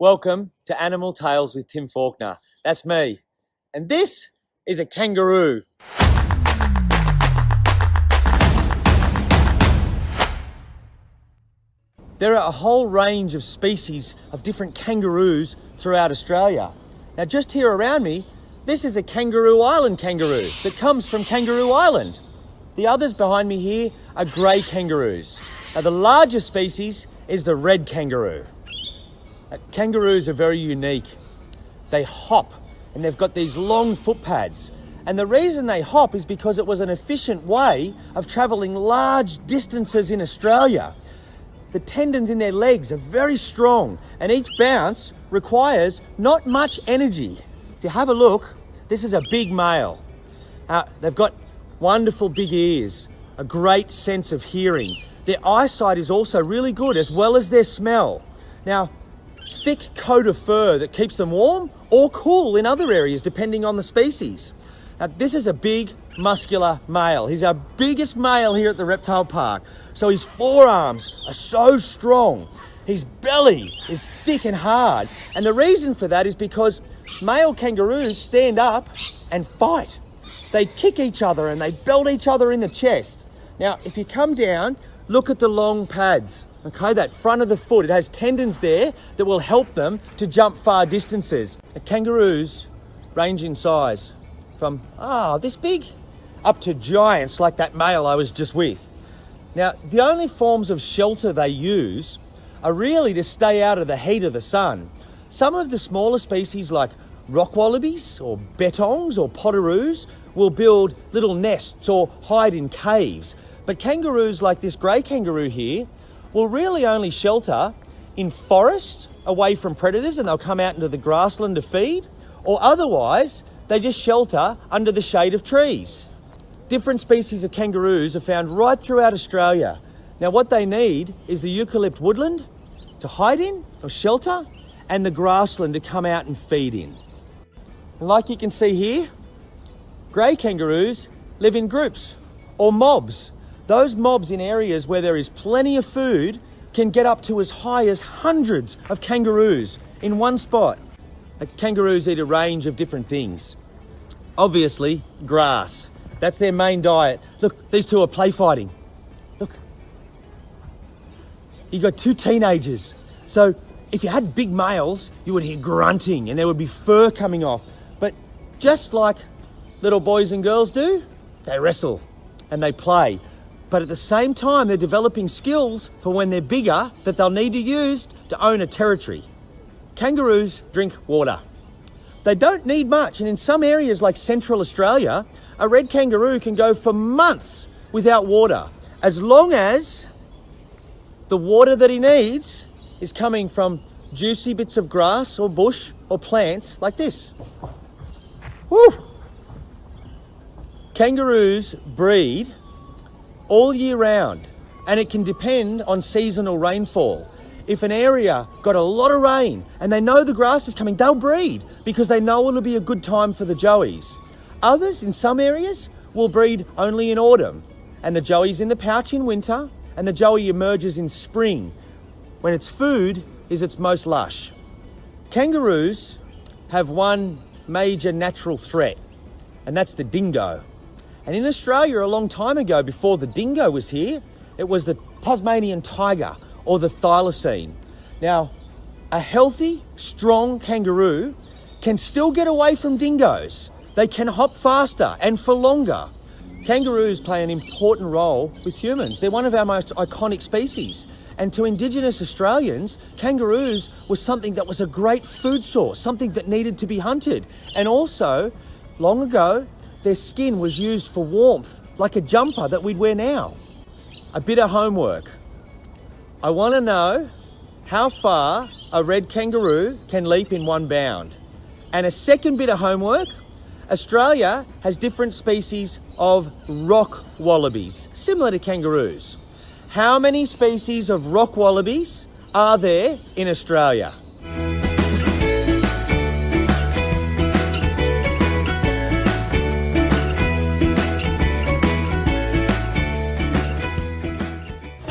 Welcome to Animal Tales with Tim Faulkner. That's me. And this is a kangaroo. There are a whole range of species of different kangaroos throughout Australia. Now just here around me, this is a Kangaroo Island kangaroo that comes from Kangaroo Island. The others behind me here are grey kangaroos. Now the largest species is the red kangaroo. Kangaroos are very unique. They hop and they've got these long foot pads. And the reason they hop is because it was an efficient way of travelling large distances in Australia. The tendons in their legs are very strong and each bounce requires not much energy. If you have a look, this is a big male. They've got wonderful big ears, a great sense of hearing. Their eyesight is also really good as well as their smell. Now, thick coat of fur that keeps them warm or cool in other areas depending on the species. Now, this is a big muscular male. He's our biggest male here at the reptile park. So his forearms are so strong. His belly is thick and hard. And the reason for that is because male kangaroos stand up and fight. They kick each other and they belt each other in the chest. Now, if you come down, look at the long pads. Okay, that front of the foot, it has tendons there that will help them to jump far distances. The kangaroos range in size from, this big, up to giants like that male I was just with. Now, the only forms of shelter they use are really to stay out of the heat of the sun. Some of the smaller species like rock wallabies or bettongs or potoroos will build little nests or hide in caves. But kangaroos like this grey kangaroo here will really only shelter in forest away from predators and they'll come out into the grassland to feed, or otherwise they just shelter under the shade of trees. Different species of kangaroos are found right throughout Australia. Now what they need is the eucalypt woodland to hide in or shelter and the grassland to come out and feed in. And like you can see here, grey kangaroos live in groups or mobs. Those mobs in areas where there is plenty of food can get up to as high as hundreds of kangaroos in one spot. Kangaroos eat a range of different things. Obviously, grass. That's their main diet. Look, these two are play fighting. Look. You got two teenagers. So if you had big males, you would hear grunting and there would be fur coming off. But just like little boys and girls do, they wrestle and they play. But at the same time, they're developing skills for when they're bigger that they'll need to use to own a territory. Kangaroos drink water. They don't need much, and in some areas like Central Australia, a red kangaroo can go for months without water, as long as the water that he needs is coming from juicy bits of grass or bush or plants like this. Woo! Kangaroos breed all year round, and it can depend on seasonal rainfall. If an area got a lot of rain and they know the grass is coming, they'll breed because they know it'll be a good time for the joeys. Others in some areas will breed only in autumn, and the joey's in the pouch in winter, and the joey emerges in spring when its food is its most lush. Kangaroos have one major natural threat, and that's the dingo. And in Australia a long time ago, before the dingo was here, it was the Tasmanian tiger or the thylacine. Now, a healthy, strong kangaroo can still get away from dingoes. They can hop faster and for longer. Kangaroos play an important role with humans. They're one of our most iconic species. And to Indigenous Australians, kangaroos was something that was a great food source, something that needed to be hunted. And also, long ago, their skin was used for warmth, like a jumper that we'd wear now. A bit of homework. I want to know how far a red kangaroo can leap in one bound. And a second bit of homework, Australia has different species of rock wallabies, similar to kangaroos. How many species of rock wallabies are there in Australia?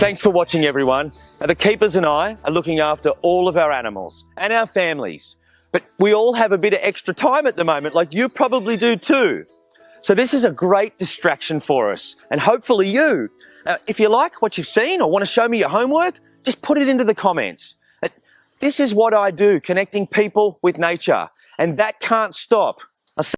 Thanks for watching, everyone. Now, the keepers and I are looking after all of our animals and our families, but we all have a bit of extra time at the moment, like you probably do too. So this is a great distraction for us, and hopefully you. Now, if you like what you've seen or want to show me your homework, just put it into the comments. This is what I do, connecting people with nature, and that can't stop.